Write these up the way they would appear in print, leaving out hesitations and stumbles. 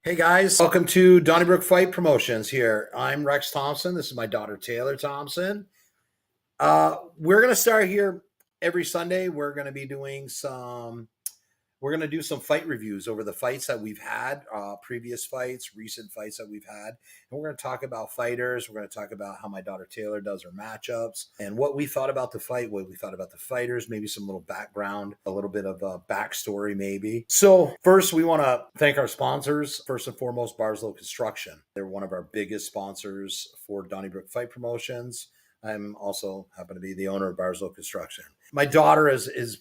Hey guys, welcome to Donnybrook Fight Promotions here. I'm Rex Thompson. This is my daughter Taylor Thompson. We're going to start here every Sunday. We're going to do some fight reviews over the fights that we've had, previous fights, recent fights that we've had. And we're going to talk about fighters. We're going to talk about how my daughter Taylor does her matchups and what we thought about the fight, what we thought about the fighters, maybe some little background, a little bit of a backstory maybe. So first, we want to thank our sponsors. First and foremost, Barslow Construction. They're one of our biggest sponsors for Donnybrook Fight Promotions. I'm also happen to be the owner of Barslow Construction. My daughter is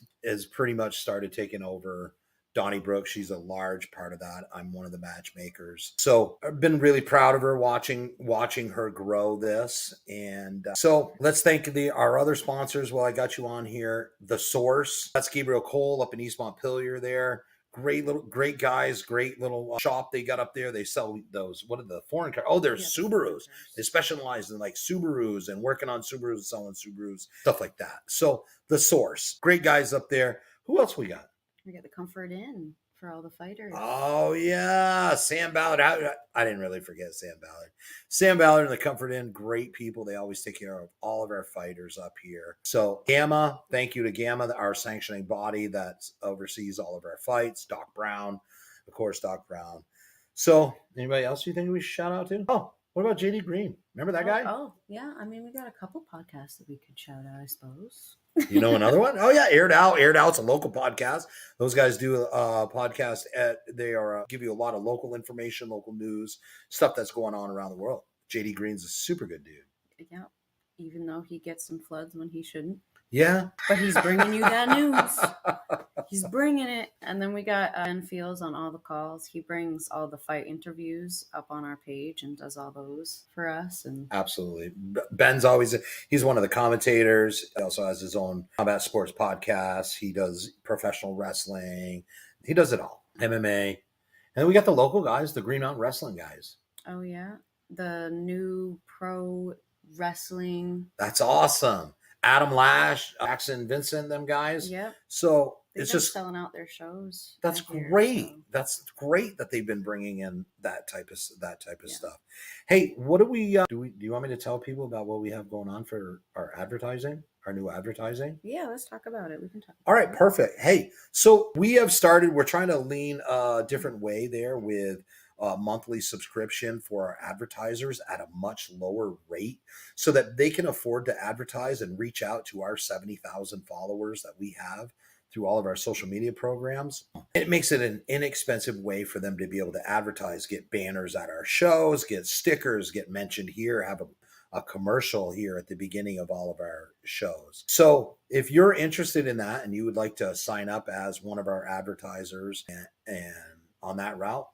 pretty much started taking over Donnybrook. She's a large part of that. I'm one of the matchmakers. So I've been really proud of her watching her grow this. And so let's thank our other sponsors while I got you on here. The Source. That's Gabriel Cole up in East Montpelier there. Great guys, great little shop they got up there. They sell those, what are the foreign cars? Oh, they're Subarus. They specialize in like Subarus and working on Subarus, selling Subarus, stuff like that. So The Source, great guys up there. Who else we got? We got the Comfort Inn for all the fighters. Oh, yeah. Sam Ballard. I didn't really forget Sam Ballard. Sam Ballard and the Comfort Inn, great people. They always take care of all of our fighters up here. So Gamma, thank you to Gamma, our sanctioning body that oversees all of our fights. Doc Brown, of course, Doc Brown. So anybody else you think we should shout out to? Oh, what about JD Green? Remember that guy? Oh, yeah. I mean, we got a couple podcasts that we could shout out, I suppose. You know another one? Oh yeah, Aired Out. Aired Out's a local podcast. Those guys do a podcast. They give you a lot of local information, local news, stuff that's going on around the world. JD Green's a super good dude. Yeah, even though he gets some floods when he shouldn't. Yeah. But he's bringing you that news. He's bringing it. And then we got Ben Fields on all the calls. He brings all the fight interviews up on our page and does all those for us. And absolutely. Ben's he's one of the commentators. He also has his own combat sports podcast. He does professional wrestling. He does it all. MMA. And then we got the local guys, the Green Mountain Wrestling guys. Oh, yeah. The new pro wrestling. That's awesome. Adam Lash, Jackson Vincent, them guys. Yep. So it's just selling out their shows. That's great. That's great that they've been bringing in that type of stuff. Hey, what do you want me to tell people about what we have going on for our advertising, our new advertising? Yeah, let's talk about it. We can talk. All right, perfect. Hey, so we're trying to lean a different way there with a monthly subscription for our advertisers at a much lower rate so that they can afford to advertise and reach out to our 70,000 followers that we have through all of our social media programs. It makes it an inexpensive way for them to be able to advertise, get banners at our shows, get stickers, get mentioned here, have a commercial here at the beginning of all of our shows. So if you're interested in that and you would like to sign up as one of our advertisers and on that route,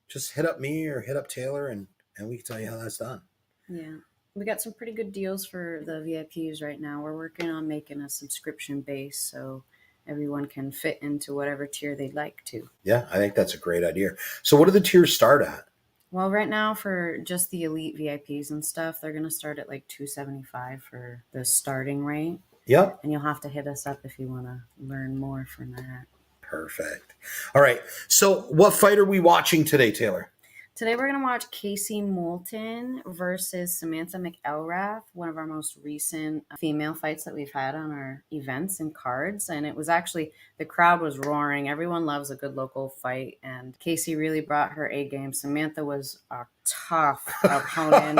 just hit up me or hit up Taylor and we can tell you how that's done. Yeah. We got some pretty good deals for the VIPs right now. We're working on making a subscription base so everyone can fit into whatever tier they'd like to. Yeah, I think that's a great idea. So what do the tiers start at? Well, right now for just the elite VIPs and stuff, they're going to start at like $275 for the starting rate. Yep. And you'll have to hit us up if you want to learn more from that. Perfect. All right. So what fight are we watching today, Taylor? Today we're going to watch Moulton versus Samantha McElrath, one of our most recent female fights that we've had on our events and cards. And it was actually, the crowd was roaring. Everyone loves a good local fight. And Casey really brought her A game. Samantha was a tough opponent.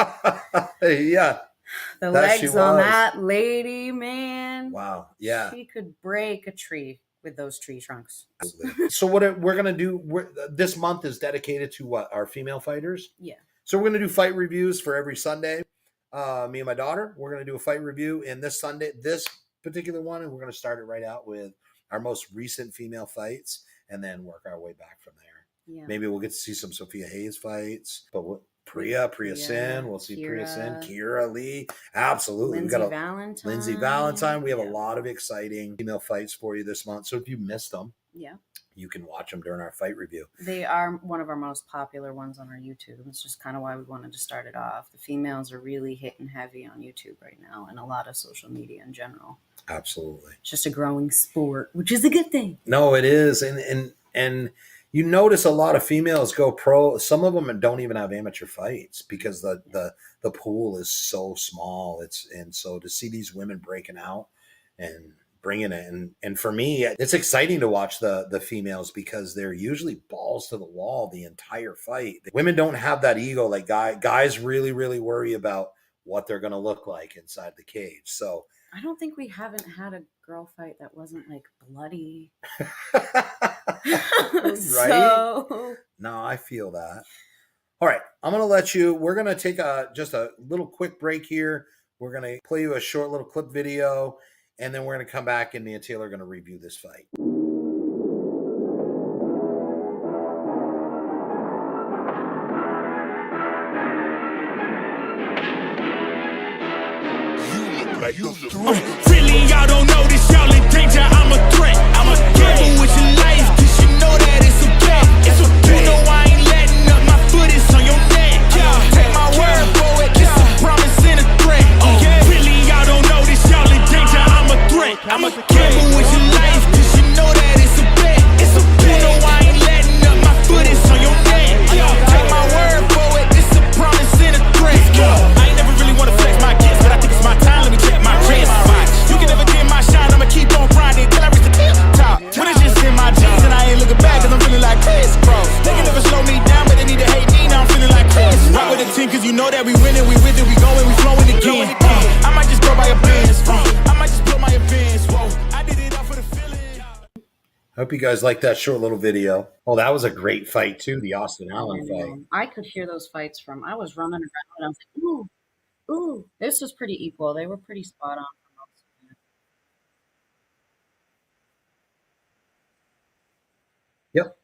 Yeah. The legs on that lady, man. Wow. Yeah. She could break a tree with those tree trunks. So what we're going to do, this month is dedicated to what? Our female fighters? Yeah. So we're going to do fight reviews for every Sunday. Me and my daughter, we're going to do a fight review. And this Sunday, this particular one, and we're going to start it right out with our most recent female fights and then work our way back from there. Yeah. Maybe we'll get to see some Sophia Hayes fights, but Priya Sin. We'll see Priya Sin, Kira Lee. Absolutely. Lindsay Valentine. We have a lot of exciting female fights for you this month. So if you missed them, you can watch them during our fight review. They are one of our most popular ones on our YouTube. It's just kind of why we wanted to start it off. The females are really hitting heavy on YouTube right now and a lot of social media in general. Absolutely. It's just a growing sport, which is a good thing. No, it is. And You notice a lot of females go pro. Some of them don't even have amateur fights because the pool is so small. It's and so to see these women breaking out and bringing it, and for me, it's exciting to watch the females because they're usually balls to the wall the entire fight. Women don't have that ego like guys really worry about what they're going to look like inside the cage. So I don't think we haven't had a girl fight that wasn't like bloody. right? So No, I feel that. All right, I'm going to let you. We're going to take just a little quick break here. We're going to play you a short little clip video, and then we're going to come back, and me and Taylor are going to review this fight. Like really, y'all don't know this, y'all in danger. I'm a threat. I'm a gamble with your life, cause you know that it's a bet. It's a bet. You know I ain't letting up, my foot is on your neck. Take my word for it, it's a promise and a threat. Really, y'all don't know this, y'all in danger. I'm a threat. I'm a gamble with your life, cause you know that it's a bet. It's a bet. You know I ain't letting up, my foot is on your neck. Take my word for it, it's a promise and a threat. I ain't never really wanna flex my gifts, but I think it's my time. Let me check my wrist. You can never dim my shine, I'ma keep on grinding till I reach the tip top. When it's just in my jeans and I ain't looking back, cause I'm feeling like Chris Cross. They can never slow me down, but they need to hate me, now I'm feeling like Chris. Rock with the team, cause you know that we winning, we with it, we going, we flowing again. I might just go by a Benz, I might just blow my advance, whoa. I did it all for the feeling. I hope you guys like that short little video. Oh, that was a great fight too, the Austin Allen fight. I could hear those fights from. I was running around and I was like, ooh, ooh. This was pretty equal. They were pretty spot on for most of it. Yep.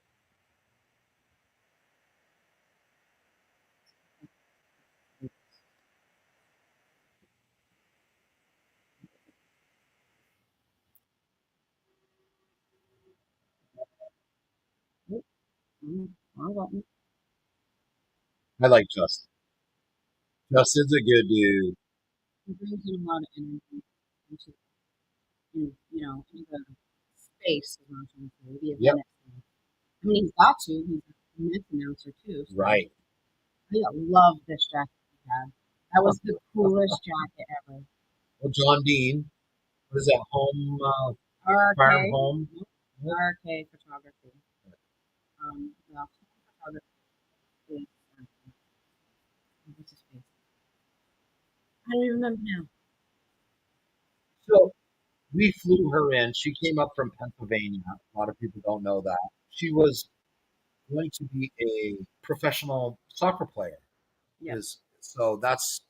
I got me. I like Justin. Justin's a good dude. He brings in a lot of energy into, into the space, is what I'm trying to say, the Yep. event itself. I mean, he's got to. He's a myth announcer too. So Right. I love this jacket he had. That was the coolest jacket ever. Well, John Dean. What is that? Home farm RK. home? RK photography. Well, photography is, what's his face? I don't even remember now. So we flew her in. She came up from Pennsylvania. A lot of people don't know that. She was going to be a professional soccer player. Yeah. So that's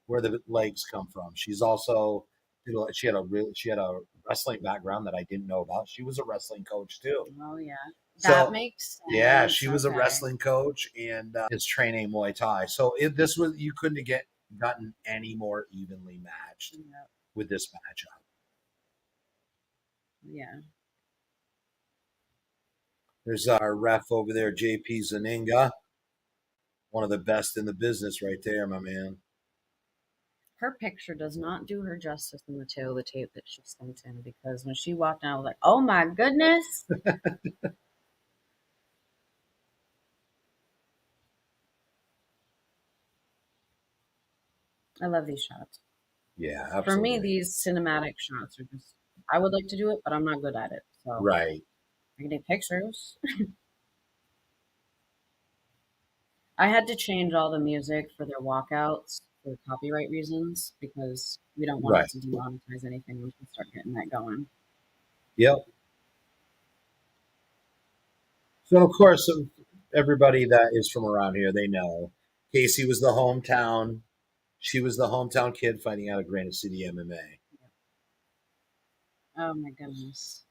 where the legs come from. She's also she had a wrestling background that I didn't know about. She was a wrestling coach too. Oh yeah. So That makes sense. yeah, she was a Okay. wrestling coach and is training Muay Thai. So this was you couldn't have gotten any more evenly matched Yep. with this matchup. Yeah. There's our ref over there, JP Zaninga, one of the best in the business right there, my man. Her picture does not do her justice in the tail of the tape that she sent in, because when she walked out, I was like, oh my goodness. I love these shots. Yeah, For absolutely. me, these cinematic shots are just, I would like to do it, but I'm not good at it. So Right. I can take pictures. I had to change all the music for their walkouts for copyright reasons, because we don't want Right. it to demonetize anything once we start getting that going. Yep. So of course, everybody that is from around here, they know Casey was the hometown. She was the hometown kid fighting out of Granite City MMA. Oh my goodness.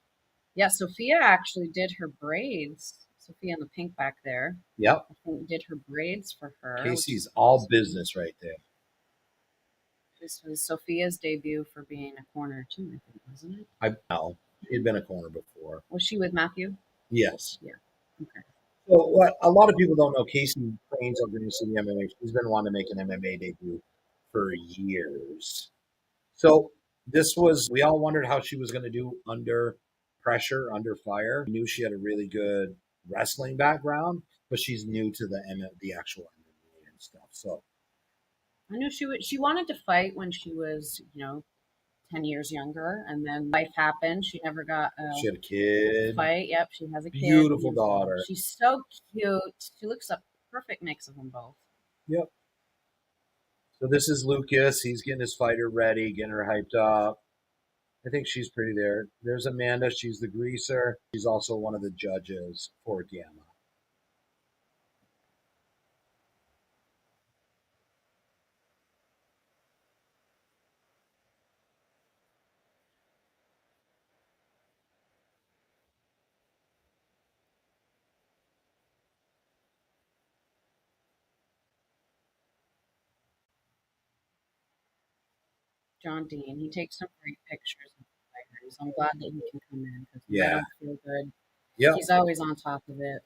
Yeah, Sophia actually did her braids. Sophia in the pink back there. Yep. I think did her braids for her. Casey's all business right there. This was Sophia's debut for being a corner too, I think, wasn't it? I know. She'd been a corner before. Was she with Matthew? Yes. Yeah. Okay. So what a lot of people don't know, Casey trains at Granite City MMA. She's been wanting to make an MMA debut for years. So we all wondered how she was going to do under pressure, under fire. We knew she had a really good wrestling background, but she's new to the actual MMA and stuff. So I knew she wanted to fight when she was 10 years younger, and then life happened. She never got she a had a kid, fight. Yep, she has a kid. beautiful daughter. She's so cute. She looks a perfect mix of them both. Yep. So this is Lucas. He's getting his fighter ready, getting her hyped up. I think she's pretty there. There's Amanda. She's the greaser. She's also one of the judges for Gamma. John Dean. He takes some great pictures of fighters. I'm glad that he can come in because I Yeah. don't feel good. Yep. He's always on top of it.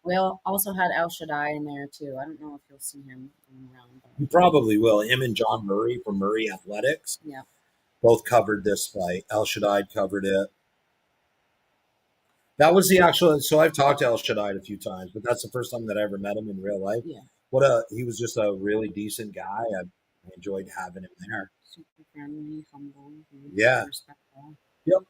We also had El Shaddai in there too. I don't know if you'll see him going around. You probably will. Him and John Murray from Murray Athletics. Yeah. Both covered this fight. El Shaddai covered it. That was the actual. So I've talked to El Shaddai a few times, but that's the first time that I ever met him in real life. Yeah. He was just a really decent guy. I enjoyed having him there. Super friendly, humble, Yeah. respectful. Yep.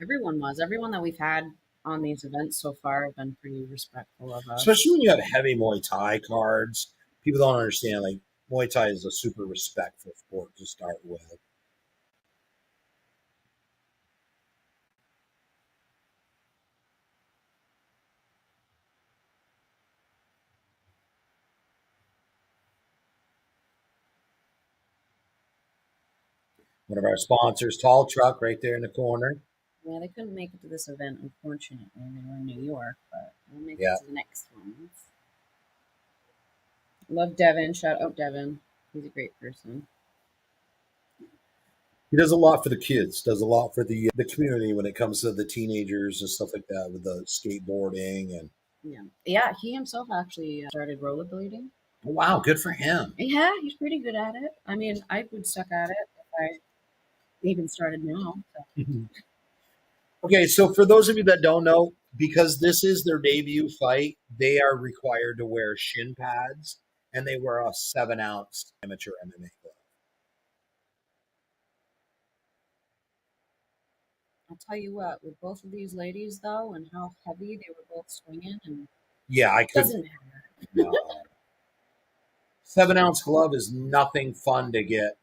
Everyone that we've had on these events so far have been pretty respectful of us. Especially when you have heavy Muay Thai cards. People don't understand, like, Muay Thai is a super respectful sport to start with. One of our sponsors, Tall Truck, right there in the corner. Yeah, they couldn't make it to this event, unfortunately. They were in New York, but we'll make Yeah. it to the next ones. Love Devin. Shout out Devin. He's a great person. He does a lot for the kids, does a lot for the community when it comes to the teenagers and stuff like that with the skateboarding and Yeah. He himself actually started rollerblading. oh, wow, good for him. Yeah, he's pretty good at it. I mean, I would suck at it if I even started now. So. Okay, so for those of you that don't know, because this is their debut fight, they are required to wear shin pads and they wear a 7-ounce amateur MMA glove. I'll tell you what, with both of these ladies though, and how heavy they were both swinging, and Yeah, I it could. doesn't matter. No. 7-ounce glove is nothing fun to get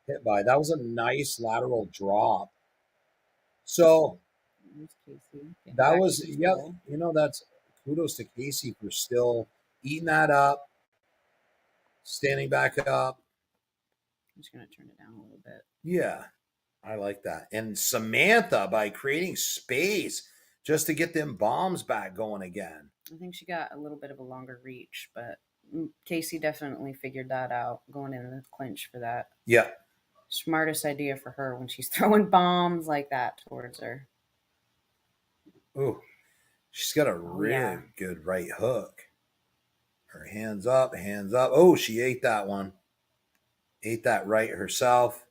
hit by. That was a nice lateral drop. So There's Casey. Getting that back was, to yeah, control. that's kudos to Casey for still eating that up, standing back up. I'm just gonna turn it down a little bit. Yeah, I like that. And Samantha, by creating space just to get them bombs back going again. I think she got a little bit of a longer reach, but Casey definitely figured that out going into the clinch for that. Yeah. Smartest idea for her when she's throwing bombs like that towards her. Ooh, she's got a really good right hook. Her hands up, hands up. Oh, she ate that one. Ate that right herself.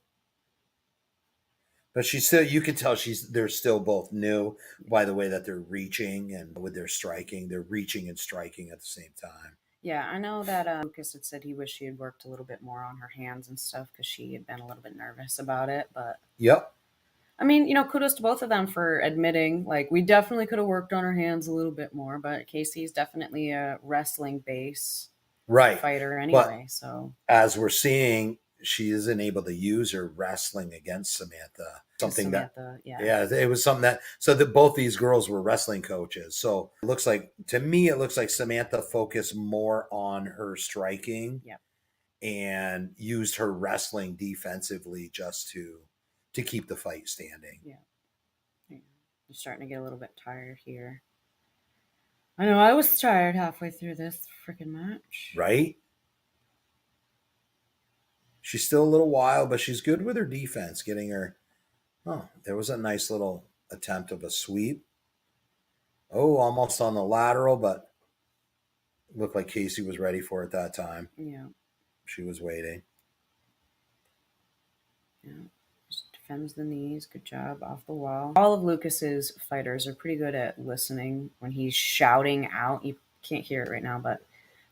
But she's still, you can tell they're still both new by the way that they're reaching and with their striking. They're reaching and striking at the same time. Yeah, I know that Lucas had said he wished she had worked a little bit more on her hands and stuff because she had been a little bit nervous about it. But yep. I mean, kudos to both of them for admitting, like, we definitely could have worked on our hands a little bit more. But Casey's definitely a wrestling base fighter anyway. But so as we're seeing, she isn't able to use her wrestling against Samantha. It was something that both these girls were wrestling coaches. So it looks like Samantha focused more on her striking and used her wrestling defensively just to keep the fight standing. Yeah. I'm starting to get a little bit tired here. I know I was tired halfway through this freaking match. Right? She's still a little wild, but she's good with her defense, getting her. Oh, there was a nice little attempt of a sweep. Oh, almost on the lateral, but looked like Casey was ready for it that time. Yeah. She was waiting. Yeah. Just Defends the knees. Good job. Off the wall. All of Lucas's fighters are pretty good at listening when he's shouting out. You can't hear it right now, but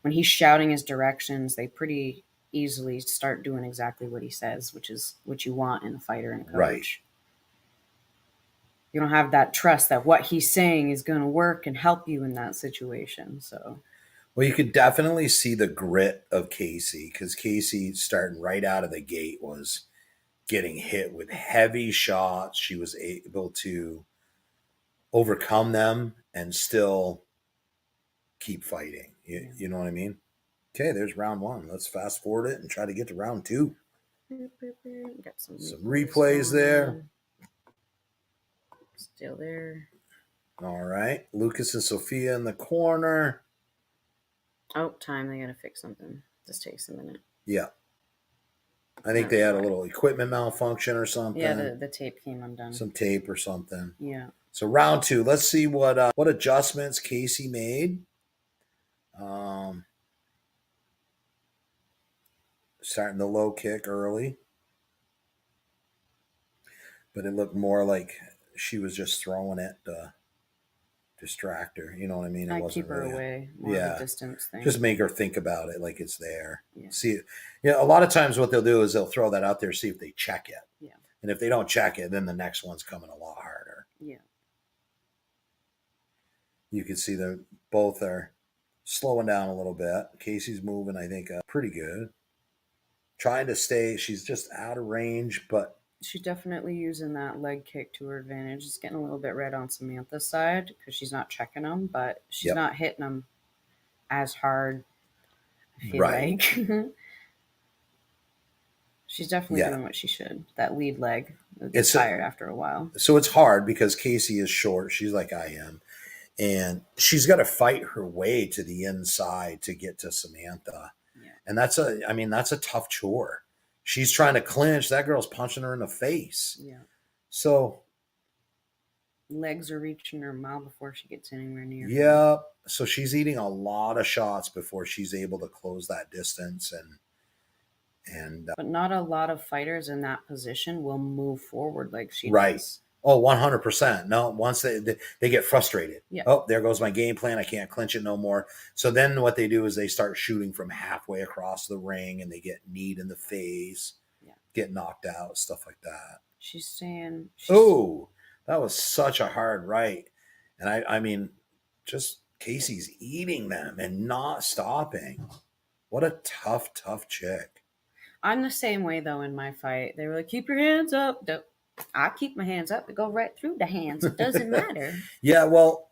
when he's shouting his directions, they pretty easily start doing exactly what he says, which is what you want in a fighter and a coach. Right. You don't have that trust that what he's saying is going to work and help you in that situation. So, well, you could definitely see the grit of Casey, because Casey, starting right out of the gate, was getting hit with heavy shots. She was able to overcome them and still keep fighting. You know what I mean? Okay, there's round 1. Let's fast forward it and try to get to round 2. Got some replays there. Still there. All right. Lucas and Sophia in the corner. Oh, time. They got to fix something. This takes a minute. Yeah. I think they had a little equipment malfunction or something. Yeah, the tape came undone. Some tape or something. Yeah. So round 2. Let's see what adjustments Casey made. Starting the low kick early. But it looked more like she was just throwing it to distract her. You know what I mean? I keep her away. More of a distance thing. Just make her think about it like it's there. Yeah. See, a lot of times what they'll do is they'll throw that out there, see if they check it. Yeah. And if they don't check it, then the next one's coming a lot harder. Yeah. You can see that both are slowing down a little bit. Casey's moving, I think, pretty good. Trying to stay. She's just out of range, but she's definitely using that leg kick to her advantage. It's getting a little bit red on Samantha's side because she's not checking them, but she's not hitting them as hard, I feel like. She's definitely doing what she should. That lead leg gets tired after a while. So it's hard because Casey is short. She's like I am. And she's got to fight her way to the inside to get to Samantha. Yeah. And that's a tough chore. She's trying to clinch. That girl's punching her in the face. Yeah. So legs are reaching her mouth before she gets anywhere near. Yeah. Her. So she's eating a lot of shots before she's able to close that distance. But not a lot of fighters in that position will move forward like she does. Oh, 100%. No, once they get frustrated. Yeah. Oh, there goes my game plan. I can't clinch it no more. So then what they do is they start shooting from halfway across the ring and they get kneed in the face, get knocked out, stuff like that. She's saying... Oh, that was such a hard right. And I mean, just Casey's eating them and not stopping. What a tough chick. I'm the same way, though, in my fight. They were like, keep your hands up. I keep my hands up. They go right through the hands. It doesn't matter. Yeah, well,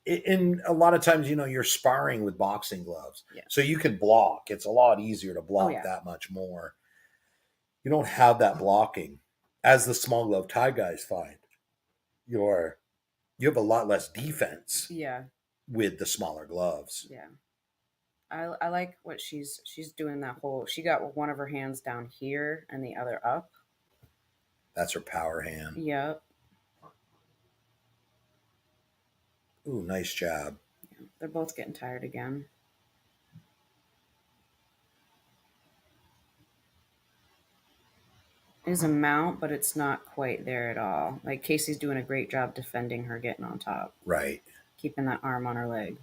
in a lot of times, you're sparring with boxing gloves. Yeah. So you can block. It's a lot easier to block that much more. You don't have that blocking. As the small glove Thai guys find, you have a lot less defense. Yeah. With the smaller gloves. Yeah. I like what she's doing that whole... She got one of her hands down here and the other up. That's her power hand. Yep. Ooh, nice job. Yeah, they're both getting tired again. It is a mount, but it's not quite there at all. Like, Casey's doing a great job defending her getting on top. Right. Keeping that arm on her leg.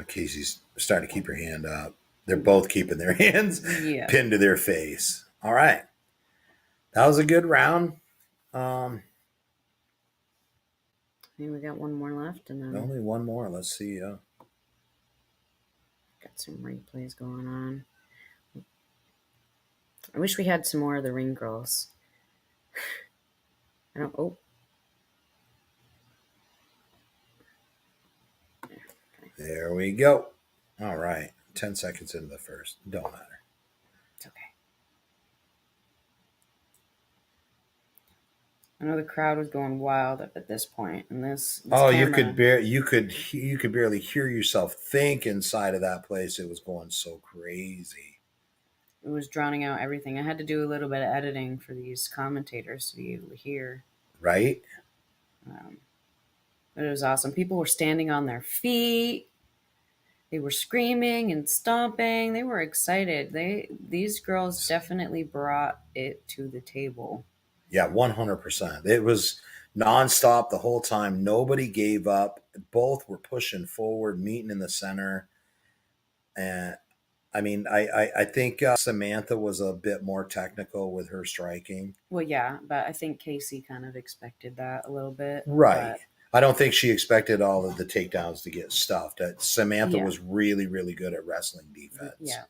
Casey's starting to keep her hand up. They're both keeping their hands pinned to their face. All right. That was a good round. I think we got one more left. And then only one more. Let's see. Got some replays going on. I wish we had some more of the ring girls. There we go. All right. 10 seconds into the first. Don't matter. It's okay. I know the crowd was going wild at this point, and this camera, you could barely hear yourself think inside of that place. It was going so crazy. It was drowning out everything. I had to do a little bit of editing for these commentators to be able to hear. Right. But it was awesome. People were standing on their feet. They were screaming and stomping. They were excited. These girls definitely brought it to the table. Yeah, 100%. It was nonstop the whole time. Nobody gave up. Both were pushing forward, meeting in the center. And I mean, I think Samantha was a bit more technical with her striking. Well, yeah, but I think Casey kind of expected that a little bit. Right. But I don't think she expected all of the takedowns to get stuffed. Samantha yeah, was really, really good at wrestling defense. yeah,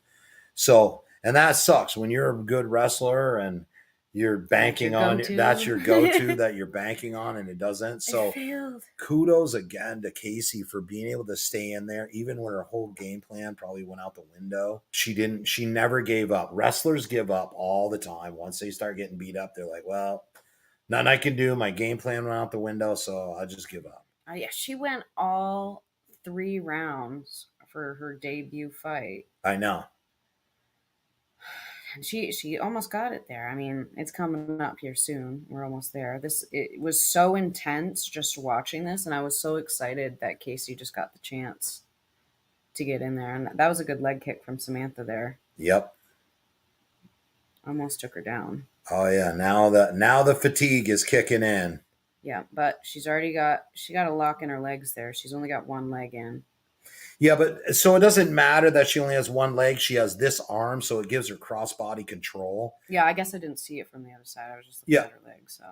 So, and that sucks when you're a good wrestler and you're banking on go-to. that's your go-to that you're banking on and it doesn't. It So, failed. kudos again to Casey for being able to stay in there even when her whole game plan probably went out the window. She never gave up. Wrestlers give up all the time. Once they start getting beat up, they're like, well, nothing I can do. My game plan went out the window, so I'll just give up. Yeah, she went all 3 rounds for her debut fight. I know. And she almost got it there. I mean, it's coming up here soon. We're almost there. It was so intense just watching this, and I was so excited that Casey just got the chance to get in there. And that was a good leg kick from Samantha there. Yep. Almost took her down. Oh yeah. Now the fatigue is kicking in. Yeah, but she got a lock in her legs there. She's only got one leg in. Yeah, but so it doesn't matter that she only has one leg. She has this arm, so it gives her crossbody control. Yeah, I guess I didn't see it from the other side. I was just looking at her leg. So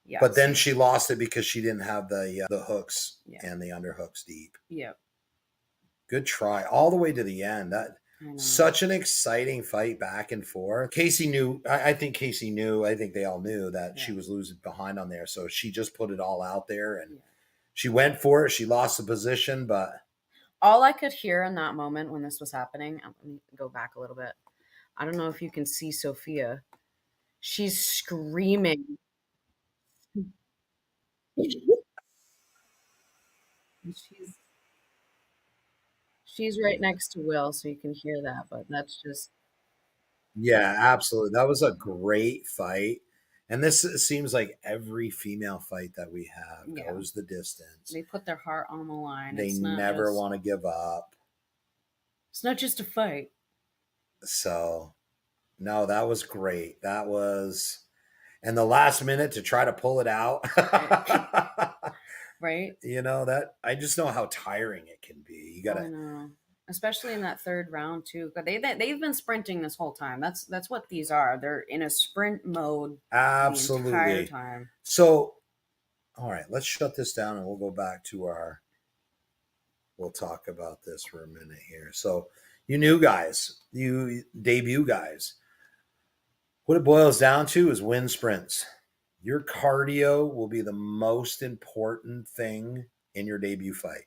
yeah. But then she lost it because she didn't have the hooks and the underhooks deep. Yeah. Good try all the way to the end. That such an exciting fight back and forth. Casey knew. I think Casey knew. I think they all knew that she was losing behind on there. So she just put it all out there and she went for it. She lost the position, but all I could hear in that moment when this was happening, let me go back a little bit. I don't know if you can see Sophia. She's screaming. She's right next to Will, so you can hear that, but that's just yeah, absolutely. That was a great fight. And this seems like every female fight that we have goes the distance. They put their heart on the line. They never want to give up. It's not just a fight. So, no, that was great. That was, and the last minute to try to pull it out. Right. You know, that I just know how tiring it can be. You got to, I know. Especially in that third round too. They've been sprinting this whole time. That's what these are. They're in a sprint mode absolutely the entire time. So, all right, let's shut this down and we'll go back to we'll talk about this for a minute here. So, you new guys, you debut guys, what it boils down to is win sprints. Your cardio will be the most important thing in your debut fight.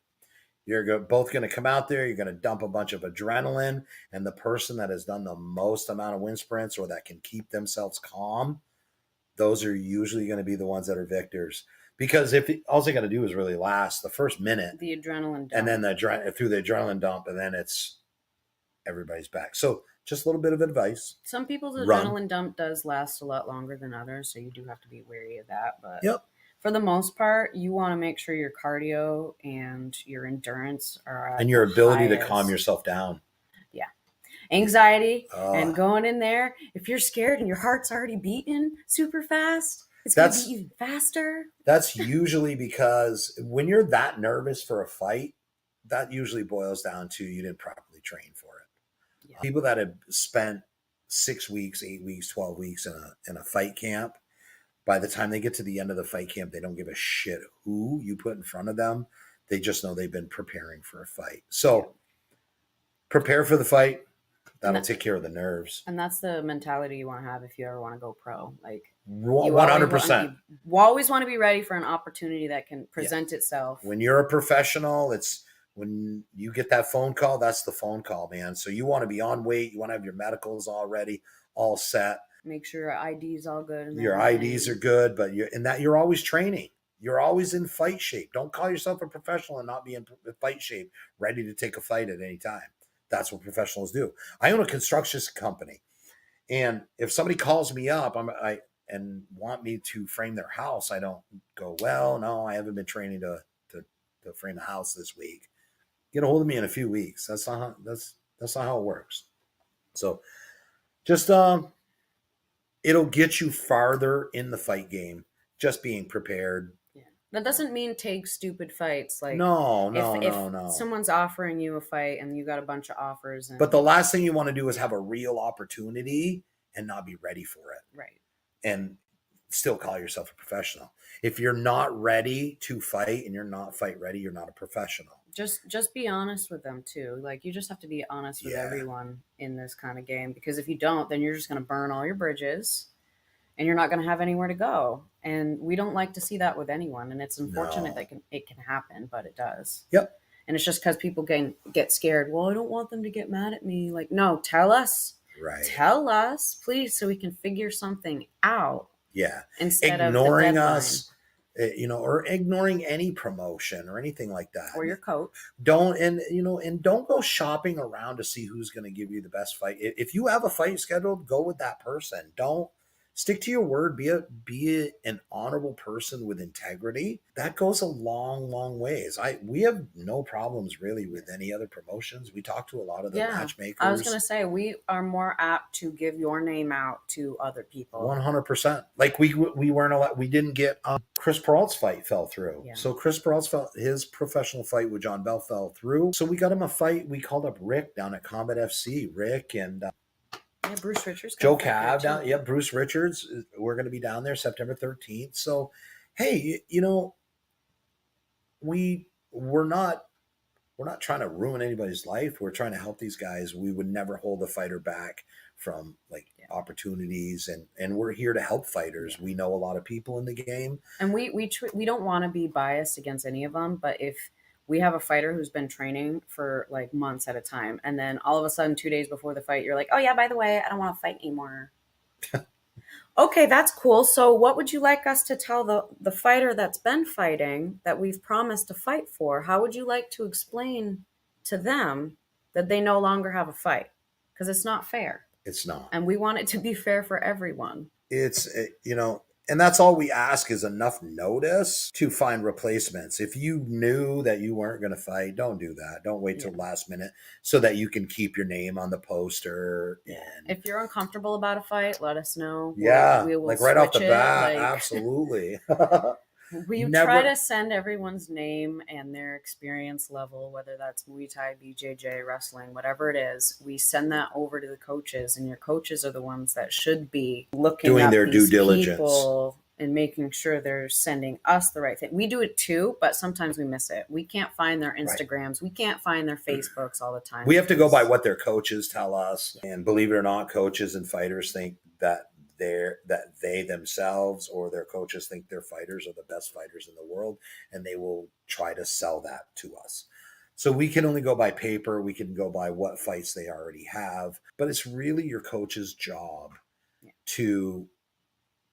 You're both going to come out there. You're going to dump a bunch of adrenaline. And the person that has done the most amount of wind sprints or that can keep themselves calm, those are usually going to be the ones that are victors. Because all they got to do is really last the first minute. The adrenaline dump. And then through the adrenaline dump, and then it's everybody's back. So just a little bit of advice. Some people's adrenaline dump does last a lot longer than others. So you do have to be wary of that. But for the most part, you want to make sure your cardio and your endurance are at and your ability highest. To calm yourself down. Yeah. Anxiety and going in there. If you're scared and your heart's already beating super fast, it's going to be even faster. That's usually because when you're that nervous for a fight, that usually boils down to you didn't properly train for it. Yeah. People that have spent 6 weeks, 8 weeks, 12 weeks in a fight camp, by the time they get to the end of the fight camp, they don't give a shit who you put in front of them. They just know they've been preparing for a fight. So prepare for the fight. That'll take care of the nerves. And that's the mentality you want to have if you ever want to go pro. Like 100%. You always want to be ready for an opportunity that can present itself. When you're a professional, it's when you get that phone call, that's the phone call, man. So you want to be on weight. You want to have your medicals all ready, all set. Make sure your ID is all good. Your IDs are good, but you're always training. You're always in fight shape. Don't call yourself a professional and not be in fight shape, ready to take a fight at any time. That's what professionals do. I own a construction company, and if somebody calls me up, and want me to frame their house, I don't go, well, no, I haven't been training to frame the house this week. get a hold of me in a few weeks. That's not how it works. So just it'll get you farther in the fight game, just being prepared. Yeah. That doesn't mean take stupid fights. Like No, if someone's offering you a fight and you got a bunch of offers, and but the last thing you want to do is have a real opportunity and not be ready for it. right. And still call yourself a professional. If you're not ready to fight and you're not fight ready, you're not a professional. Just be honest with them too. Like you just have to be honest with Yeah. everyone in this kind of game, because if you don't, then you're just going to burn all your bridges and you're not going to have anywhere to go. And we don't like to see that with anyone, and it's unfortunate that it can happen, but it does. Yep. And it's just because people get scared. Well, I don't want them to get mad at me. Like, no, tell us. Right. Tell us, please, so we can figure something out. Yeah. Instead ignoring of us, or ignoring any promotion or anything like that. Or your coach. Don't go shopping around to see who's going to give you the best fight. If you have a fight scheduled, go with that person. Don't stick to your word. Be an honorable person with integrity. That goes a long, long ways. We have no problems really with any other promotions. We talk to a lot of the matchmakers. I was going to say, we are more apt to give your name out to other people. 100%. Like we weren't allowed. We didn't get Chris Peralt's fight fell through. Yeah. So Chris Peralt's his professional fight with John Bell fell through. So we got him a fight. We called up Rick down at Combat FC. Rick and Bruce Richards. Joe Cav down. Yeah, Bruce Richards. We're going to be down there September 13th. So, hey, we're not trying to ruin anybody's life. We're trying to help these guys. We would never hold a fighter back from opportunities, and we're here to help fighters. We know a lot of people in the game, and we don't want to be biased against any of them. But if we have a fighter who's been training for like months at a time, and then all of a sudden 2 days before the fight, you're like, oh yeah, by the way, I don't want to fight anymore. Okay, that's cool. So what would you like us to tell the fighter that's been fighting that we've promised to fight for? How would you like to explain to them that they no longer have a fight? Because it's not fair. It's not. And we want it to be fair for everyone. And that's all we ask is enough notice to find replacements. If you knew that you weren't going to fight, don't do that. Don't wait till last minute so that you can keep your name on the poster. And if you're uncomfortable about a fight, let us know. Yeah, we will like right off the bat, like, absolutely. We try to send everyone's name and their experience level, whether that's Muay Thai, BJJ, wrestling, whatever it is. We send that over to the coaches, and your coaches are the ones that should be looking doing up their these due diligence people and making sure they're sending us the right thing. We do it too, but sometimes we miss it. We can't find their Instagrams. Right. We can't find their Facebooks all the time. We have to go by what their coaches tell us. And believe it or not, coaches and fighters think that they themselves or their coaches think their fighters are the best fighters in the world, and they will try to sell that to us. So we can only go by paper. We can go by what fights they already have, but it's really your coach's job to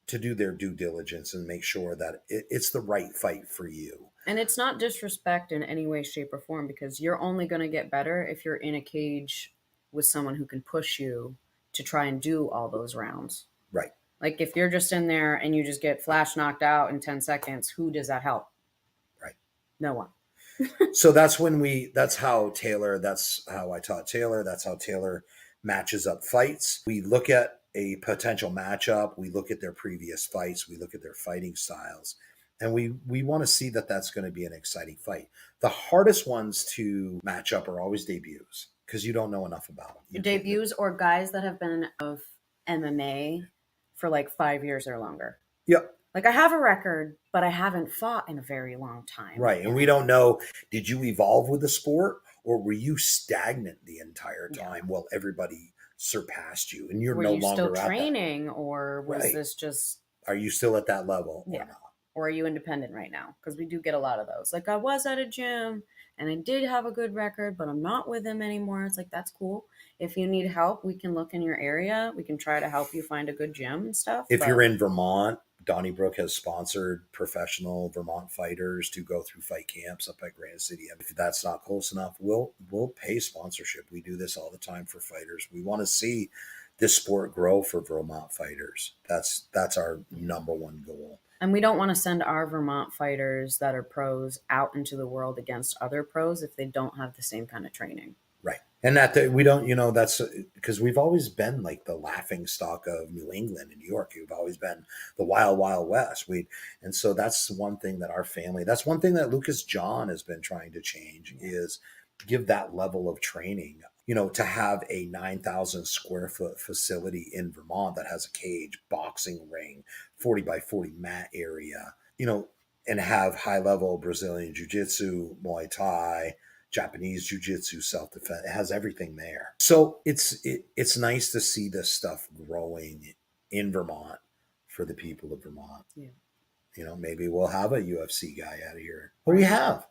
do their due diligence and make sure that it's the right fight for you. And it's not disrespect in any way, shape, or form, because you're only going to get better if you're in a cage with someone who can push you to try and do all those rounds. Right. Like if you're just in there and you just get flash knocked out in 10 seconds, who does that help? Right. No one. So that's how I taught Taylor. That's how Taylor matches up fights. We look at a potential matchup. We look at their previous fights. We look at their fighting styles. And we want to see that that's going to be an exciting fight. The hardest ones to match up are always debuts because you don't know enough about them. Debuts or guys that have been of MMA for like 5 years or longer. Yep. Like I have a record, but I haven't fought in a very long time. Right. And we don't know, did you evolve with the sport or were you stagnant the entire time while everybody surpassed you and you're no longer still training or was this just... Are you still at that level or not? Or are you independent right now? Because we do get a lot of those. Like I was at a gym and I did have a good record, but I'm not with them anymore. It's like, that's cool. If you need help, we can look in your area. We can try to help you find a good gym and stuff. If you're in Vermont, Donnybrook has sponsored professional Vermont fighters to go through fight camps up at Grand City. If that's not close enough, we'll pay sponsorship. We do this all the time for fighters. We want to see this sport grow for Vermont fighters. That's our number one goal. And we don't want to send our Vermont fighters that are pros out into the world against other pros if they don't have the same kind of training. Right. And we don't, that's because we've always been like the laughing stock of New England and New York. We've always been the wild, wild west. And so that's one thing that that's one thing that Lucas John has been trying to change is give that level of training, to have a 9,000 square foot facility in Vermont that has a cage, boxing ring, 40 by 40 mat area, and have high level Brazilian Jiu-Jitsu, Muay Thai, Japanese Jiu-Jitsu, self-defense. It has everything there. So it's nice to see this stuff growing in Vermont for the people of Vermont. Yeah. Maybe we'll have a UFC guy out of here. Well, we have.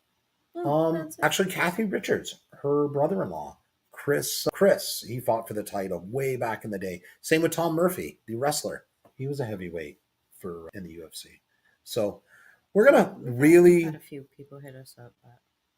Actually, Kathy Richards, her brother-in-law, Chris, he fought for the title way back in the day. Same with Tom Murphy, the wrestler. He was a heavyweight in the UFC. So we're gonna really had a few people hit us up.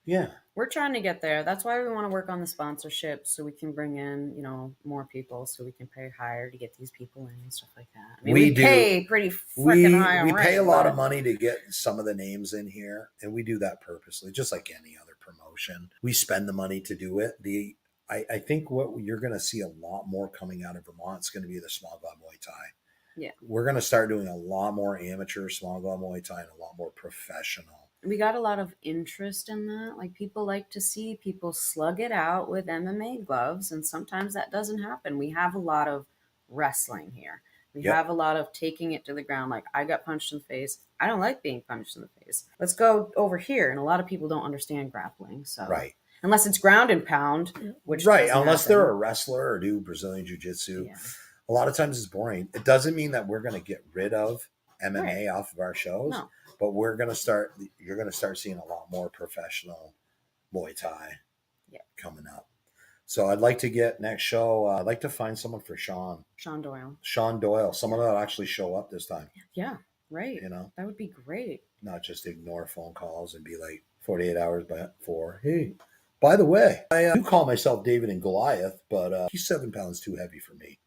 Yeah. We're trying to get there. That's why we want to work on the sponsorship so we can bring in, more people so we can pay higher to get these people in and stuff like that. I mean, we pay pretty freaking high. We pay a lot of money to get some of the names in here, and we do that purposely, just like any other promotion. We spend the money to do it. I think what you're going to see a lot more coming out of Vermont is going to be the small glove Muay Thai. Yeah. We're going to start doing a lot more amateur small glove Muay Thai and a lot more professional. We got a lot of interest in that. Like, people like to see people slug it out with MMA gloves, and sometimes that doesn't happen. We have a lot of wrestling here. We have a lot of taking it to the ground. Like, I got punched in the face. I don't like being punched in the face. Let's go over here. And a lot of people don't understand grappling. So right. Unless it's ground and pound, which unless they're a wrestler or do Brazilian Jiu-Jitsu. Yeah. A lot of times it's boring. It doesn't mean that we're going to get rid of MMA off of our shows. No. But you're going to start seeing a lot more professional Muay Thai coming up. So I'd like to get next show. I'd like to find someone for Sean Doyle. Someone that'll actually show up this time. Yeah, right. That would be great. Not just ignore phone calls and be like 48 hours before. Hey, by the way, I do call myself David and Goliath, but he's 7 pounds too heavy for me.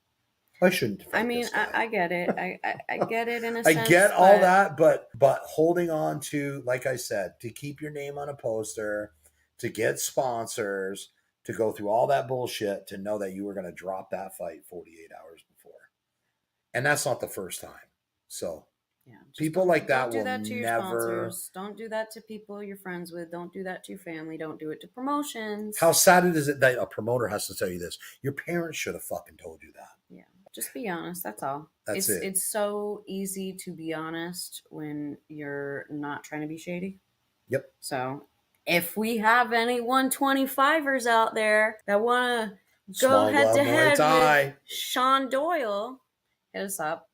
I shouldn't. I mean, I get it. I get it in a sense. I get all that, but holding on to, like I said, to keep your name on a poster, to get sponsors, to go through all that bullshit, to know that you were going to drop that fight 48 hours before. And that's not the first time. So people like that will never. Don't do that to your sponsors. Don't do that to people you're friends with. Don't do that to your family. Don't do it to promotions. How sad is it that a promoter has to tell you this? Your parents should have fucking told you that. Yeah. Just be honest. That's all. That's it. It's so easy to be honest when you're not trying to be shady. Yep. So if we have any 125ers out there that want to go head to head with Sean Doyle, hit us up.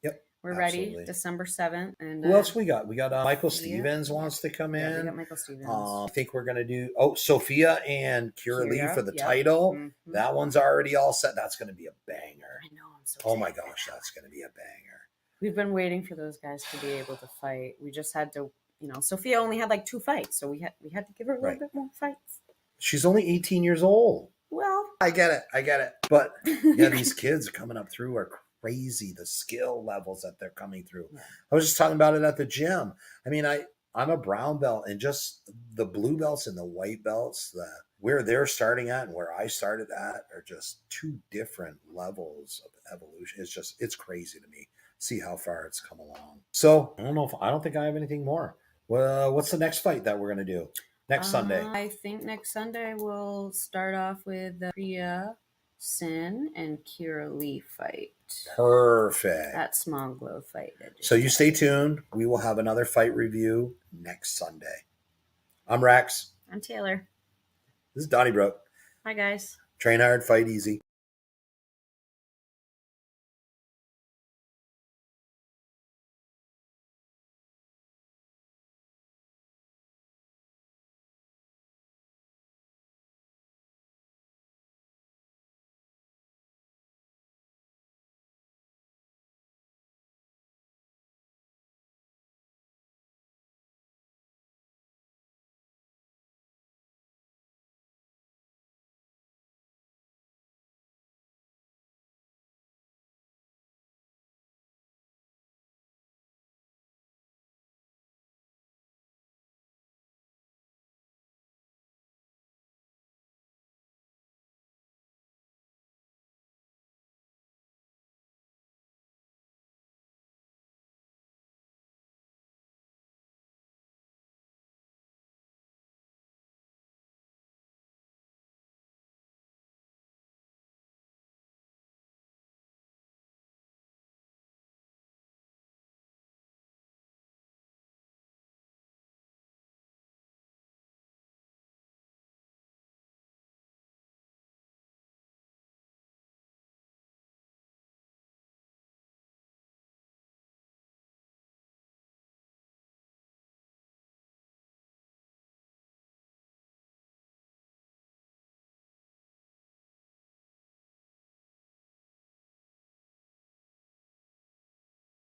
Yep. We're ready. December 7th. And who else we got? We got Michael Stevens wants to come in. Yeah, we got Michael Stevens. I think we're going to do Sophia and Kira Lee for the title. Mm-hmm. That one's already all set. That's going to be a banger. I know. I'm so excited. Oh my gosh, that's going to be a banger. We've been waiting for those guys to be able to fight. We just had to, Sophia only had like 2 fights, so we had to give her a little bit more fights. She's only 18 years old. Well, I get it. But yeah, these kids coming up through are crazy, the skill levels that they're coming through. Yeah. I was just talking about it at the gym. I mean, I'm a brown belt, and just the blue belts and the white belts, where they're starting at and where I started at are just 2 different levels of evolution. It's crazy to me. See how far it's come along. So I don't think I have anything more. What's the next fight that we're going to do next Sunday? I think next Sunday we'll start off with the Priya Sin and Kira Lee fight. Perfect. That small glow fight. So you stay tuned. We will have another fight review next Sunday. I'm Rex. I'm Taylor. This is Donnybrook. Hi, guys. Train hard, fight easy.